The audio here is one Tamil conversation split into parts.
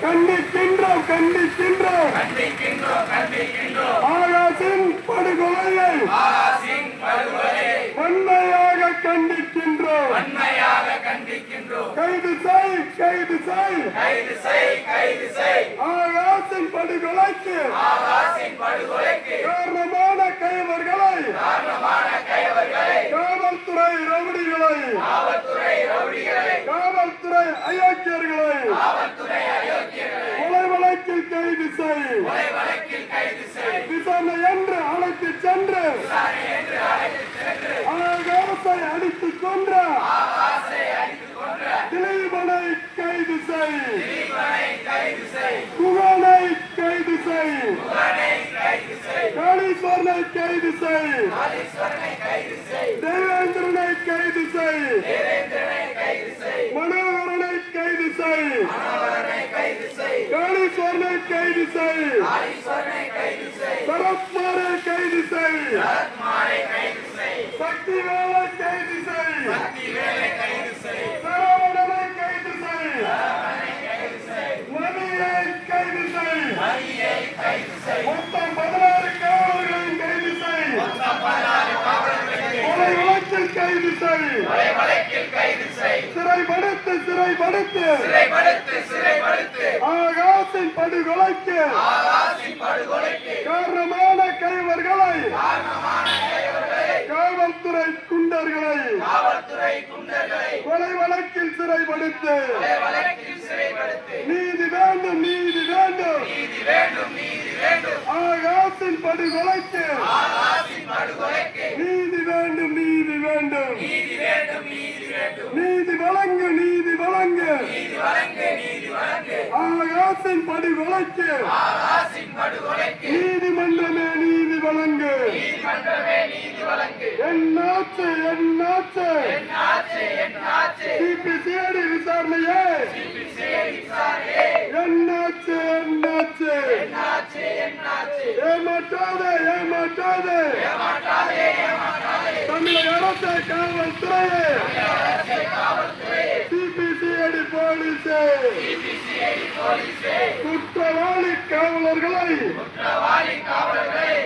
கண்டிக்கின்றோம் கண்டிக்கின்றோம் ஆகாஷின் படுகொலையை வன்மையாக கண்டிக்கின்றோம். கைது செய் ஆகாஷின் படுகொலைக்கு காரணமான கைவர்களை காவல்துறை ரவுடிகளை காவல்துறை அயோக்கியர்களை கொலை வழக்கில் கைது செய். விசாரணை என்று அழைத்து சென்று ஆகாசை அடித்துக் கொன்ற திலீபனை கைது செய். குகனை கைது செய். காளீஸ்வரனை கைது செய். தேவேந்திரனை கைது செய். மனோகரனை கைது செய். காளீஸ்வரனை கைது செய். சரத்குமாரை கைது செய். சக்திவேலை கைது செய். சரவணனை கைது செய். மணியை கைது செய். மொத்தம் 16 காவலர்களையும் கைது செய். கொலை வழக்கில் கைது செய். சிறைப்படுத்து ஆகாஷின் படுகொலைக்கு காரணமான கைவர்களை காவல்துறை குண்டர்களை கொலை வழக்கில் சிறைப்படுத்து. நீதி வேண்டும் ஆகாஷின் படுகொலைக்கு நீதி வேண்டும். நீதி வழங்கு ஆகாஷின் படுகொலைக்கு நீதிமன்றமே நீதி வழங்கு. என்னாச்சு சிபிசிஐடி விசாரணையே என்னாச்சு ஏமாற்றாதே தமிழக அரசு காவல்துறையே சிபிசிஐடி போலீஸே குற்றவாளி காவலர்களை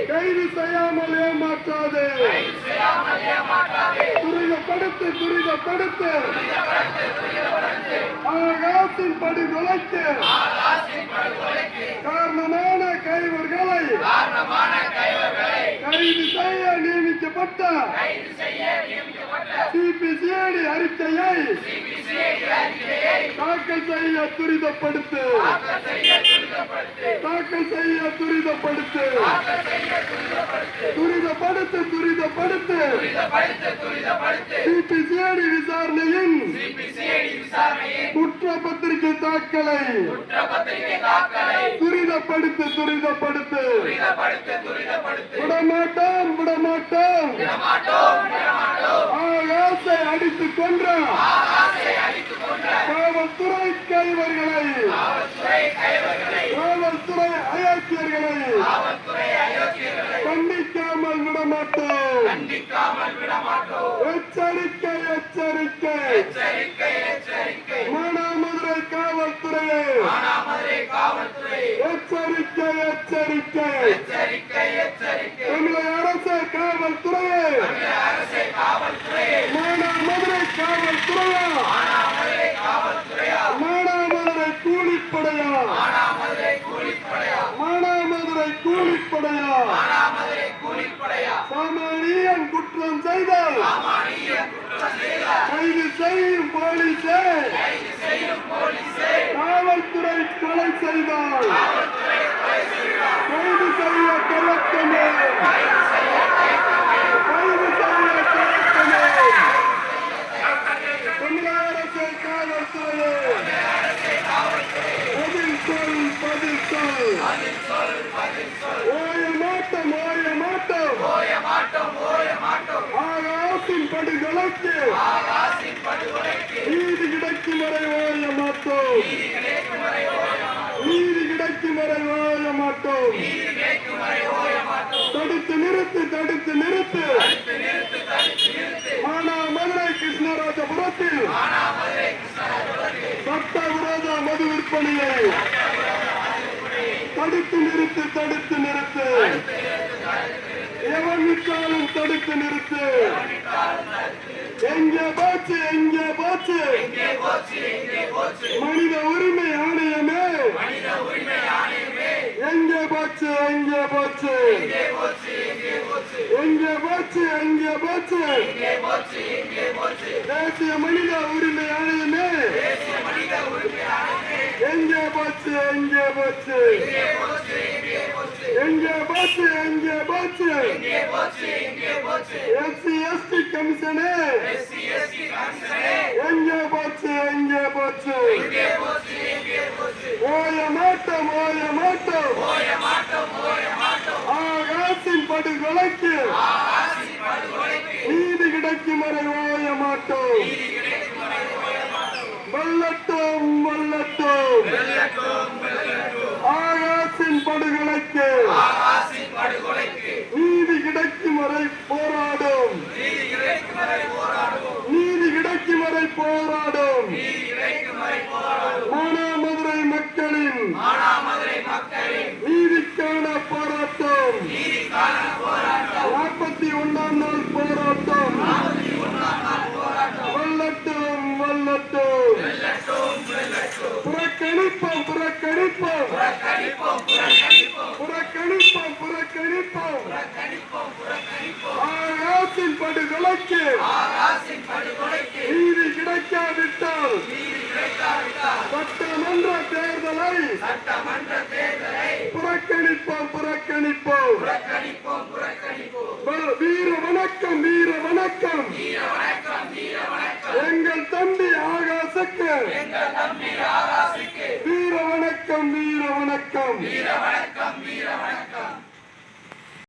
கைது செய்யாமல் ஏமாற்றாதே. துரிதப்படுத்து ஆகாஷின் படுகொலைக்கு காரணமான கைவர்களை கைது செய்ய நியமிக்கப்பட்ட சிபிசிஐடி அறிக்கையை தாக்கல் செய்ய துரிதப்படுத்து. சிபிசிஐடி விசாரணையின் குற்றப்பத்திரிகை தாக்கலை துரிதப்படுத்து. விடமாட்டோம் ஆகாஷை அடித்துக் கொன்ற காவல்துறை கைவர்களை காவல்துறை அயோக்கியர்களை கண்டிக்காமல் விடமாட்டோம். எச்சரிக்கை மானாமதுரை காவல்துறையே எச்சரிக்கை தமிழக அரசு காவல்துறையே மானாமதுரை காவல்துறையா மானாமதுரை கூலிப்படையா சாமானியன் குற்றம் செய்தால் கைது செய்யும் போலீஸே காவல்துறை கொலை செய்தால் கைது செய்ய கலக்கமே தமிழக அரசு காவல்துறையே பதில் சொல் ஓய மாட்டோம் ஆகாஷின் படுகொலைக்கு நீதி கிடைக்கும் வரை ஓய மாட்டோம். தடுத்து நிறுத்து மானாமதுரை கிருஷ்ணராஜபுரத்தில் சட்டவிரோத மது விற்பனையை தடுத்து நிறுத்து, தடுத்து நிறுத்து. எவன் விட்டாலும் தடுத்து நிறுத்து. எங்கே போச்சு, எங்கே போச்சு மனித உரிமை ஆணையமே? எங்கே போச்சு, எங்கே போச்சு, எங்கே போச்சு, எங்கே போச்சு தேசிய மனித உரிமை ஆணையமே? எங்கே போச்சு, எங்கே போச்சு, எங்கே போச்சு, எங்கே போச்சு எஸ்சி எஸ்டி கமிஷனே? எங்கே போச்சு, எங்கே போச்சு ஓய மாட்டோம், ஓய மாட்டோம். ஆகாசின் படுகொலைக்கு நீதி கிடைக்கும் வரை ஓய மாட்டோம். வெல்லட்டும், வெல்லட்டும். ஆகாசின் படுகொலைக்கு நீதி கிடைக்கும் வரை போராடும். நீதி கிடைக்கும் வரை போராடும். மானாமதுரை மக்களின் நீதிக்கான போராட்டம். 41ஆம் நாள் போராட்டம். வெல்லட்டும், வெல்லட்டும். புறக்கணிப்போம், புறக்கணிப்போம், புறக்கணிப்போம், புறக்கணிப்போம். ஆகாசின் படுகொலைக்கு நீதி கிடைக்காவிட்டால் சட்டமன்ற தேர்தலை புறக்கணிப்போம், புறக்கணிப்போம். வீர வணக்கம், வீர வணக்கம். எங்கள் தம்பி ஆகாசுக்கு வீர வணக்கம், வீர வணக்கம்.